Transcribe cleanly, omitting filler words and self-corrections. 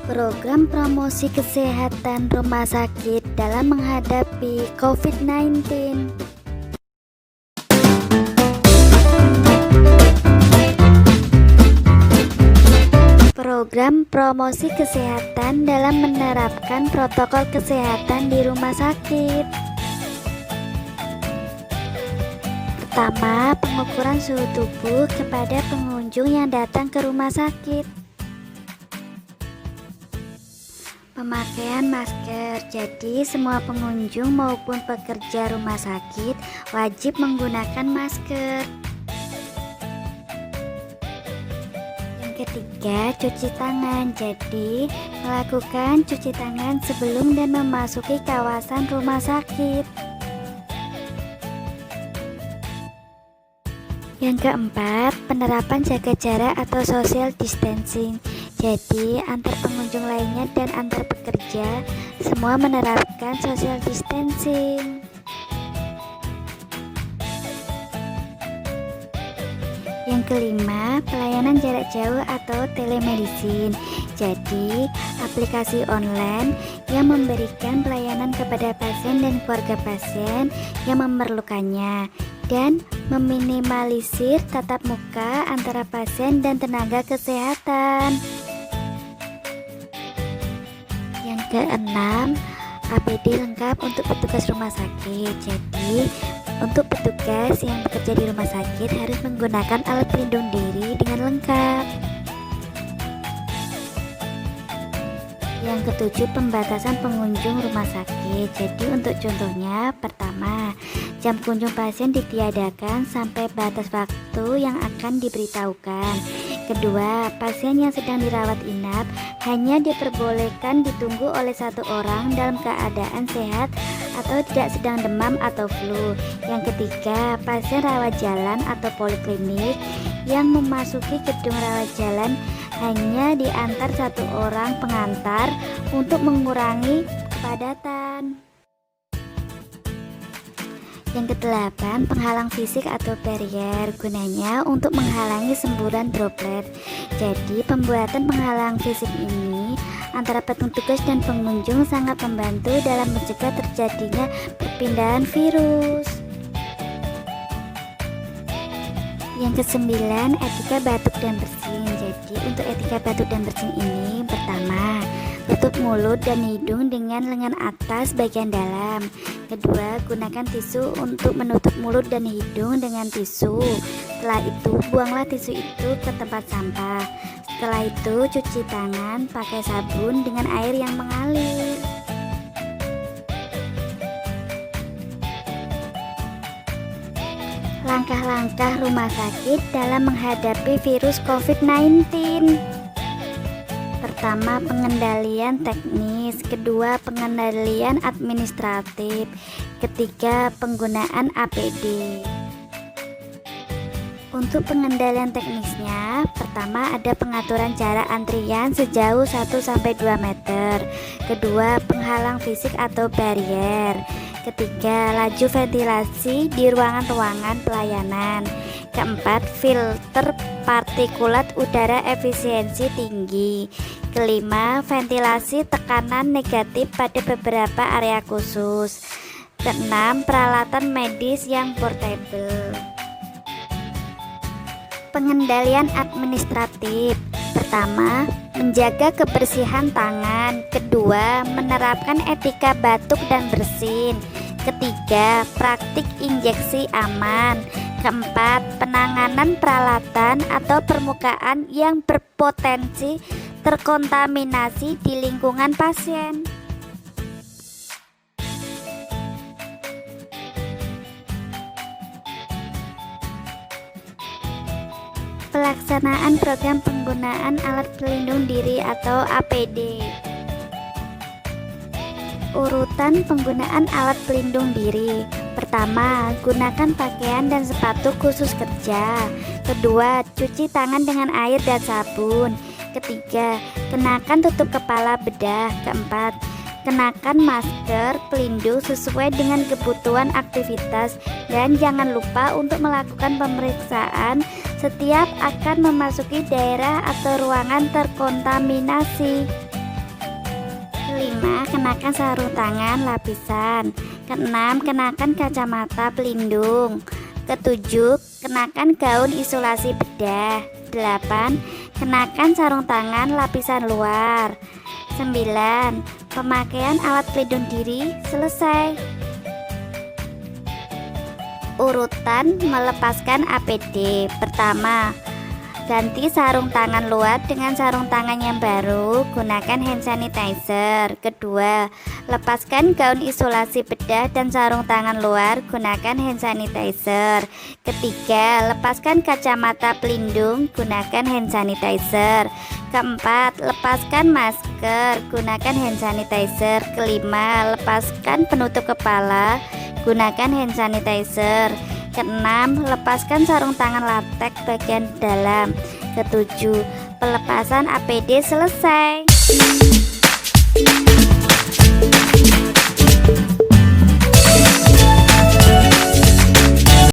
Program promosi kesehatan rumah sakit dalam menghadapi COVID-19. Program promosi kesehatan dalam menerapkan protokol kesehatan di rumah sakit. Pertama, pengukuran suhu tubuh kepada pengunjung yang datang ke rumah sakit. Pemakaian masker, jadi semua pengunjung maupun pekerja rumah sakit wajib menggunakan masker. Yang ketiga, cuci tangan, jadi melakukan cuci tangan sebelum dan memasuki kawasan rumah sakit. Yang keempat, penerapan jaga jarak atau social distancing. Jadi, antar pengunjung lainnya dan antar pekerja semua menerapkan social distancing. Yang kelima, pelayanan jarak jauh atau telemedicine. Jadi, aplikasi online yang memberikan pelayanan kepada pasien dan keluarga pasien yang memerlukannya dan meminimalisir tatap muka antara pasien dan tenaga kesehatan. Yang keenam, APD lengkap untuk petugas rumah sakit. Jadi, untuk petugas yang bekerja di rumah sakit harus menggunakan alat pelindung diri dengan lengkap. Yang ketujuh, pembatasan pengunjung rumah sakit. Jadi untuk contohnya, pertama, jam kunjung pasien ditiadakan sampai batas waktu yang akan diberitahukan. Kedua, pasien yang sedang dirawat inap hanya diperbolehkan ditunggu oleh satu orang dalam keadaan sehat atau tidak sedang demam atau flu. Yang ketiga, pasien rawat jalan atau poliklinik yang memasuki gedung rawat jalan hanya diantar satu orang pengantar untuk mengurangi kepadatan. Yang kedelapan, penghalang fisik atau barrier, gunanya untuk menghalangi semburan droplet. Jadi pembuatan penghalang fisik ini antara petugas dan pengunjung sangat membantu dalam mencegah terjadinya perpindahan virus. Yang kesembilan, etika batuk dan bersin. Jadi untuk etika batuk dan bersin ini, pertama, tutup mulut dan hidung dengan lengan atas bagian dalam. Kedua, gunakan tisu untuk menutup mulut dan hidung dengan tisu. Setelah itu, buanglah tisu itu ke tempat sampah. Setelah itu, cuci tangan pakai sabun dengan air yang mengalir. Langkah-langkah rumah sakit dalam menghadapi virus COVID-19. Pertama, pengendalian teknis. Kedua, pengendalian administratif. Ketiga, penggunaan APD. Untuk pengendalian teknisnya, pertama ada pengaturan jarak antrian sejauh 1-2 meter. Kedua, penghalang fisik atau barrier. Ketiga, laju ventilasi di ruangan-ruangan pelayanan. Keempat, filter partikulat udara efisiensi tinggi. Kelima, ventilasi tekanan negatif pada beberapa area khusus. Keenam, peralatan medis yang portable. Pengendalian administratif. Pertama, menjaga kebersihan tangan. Kedua, menerapkan etika batuk dan bersin. Ketiga, praktik injeksi aman. Keempat, penanganan peralatan atau permukaan yang berpotensi terkontaminasi di lingkungan pasien. Pelaksanaan program penggunaan alat pelindung diri atau APD. Urutan penggunaan alat pelindung diri. Pertama, gunakan pakaian dan sepatu khusus kerja. Kedua, cuci tangan dengan air dan sabun. Ketiga, kenakan tutup kepala bedah. Keempat, kenakan masker pelindung sesuai dengan kebutuhan aktivitas. Dan jangan lupa untuk melakukan pemeriksaan setiap akan memasuki daerah atau ruangan terkontaminasi. Kelima, kenakan sarung tangan lapisan. Keenam, kenakan kacamata pelindung. Ketujuh, kenakan gaun isolasi bedah. 8. Kenakan sarung tangan lapisan luar. 9. Pemakaian alat pelindung diri selesai. Urutan melepaskan APD. Pertama, ganti sarung tangan luar dengan sarung tangan yang baru, gunakan hand sanitizer. Kedua, lepaskan gaun isolasi bedah dan sarung tangan luar, gunakan hand sanitizer. Ketiga, lepaskan kacamata pelindung, gunakan hand sanitizer. Keempat, lepaskan masker, gunakan hand sanitizer. Kelima, lepaskan penutup kepala, gunakan hand sanitizer. Keenam, lepaskan sarung tangan latex bagian dalam. Ketujuh, pelepasan APD selesai.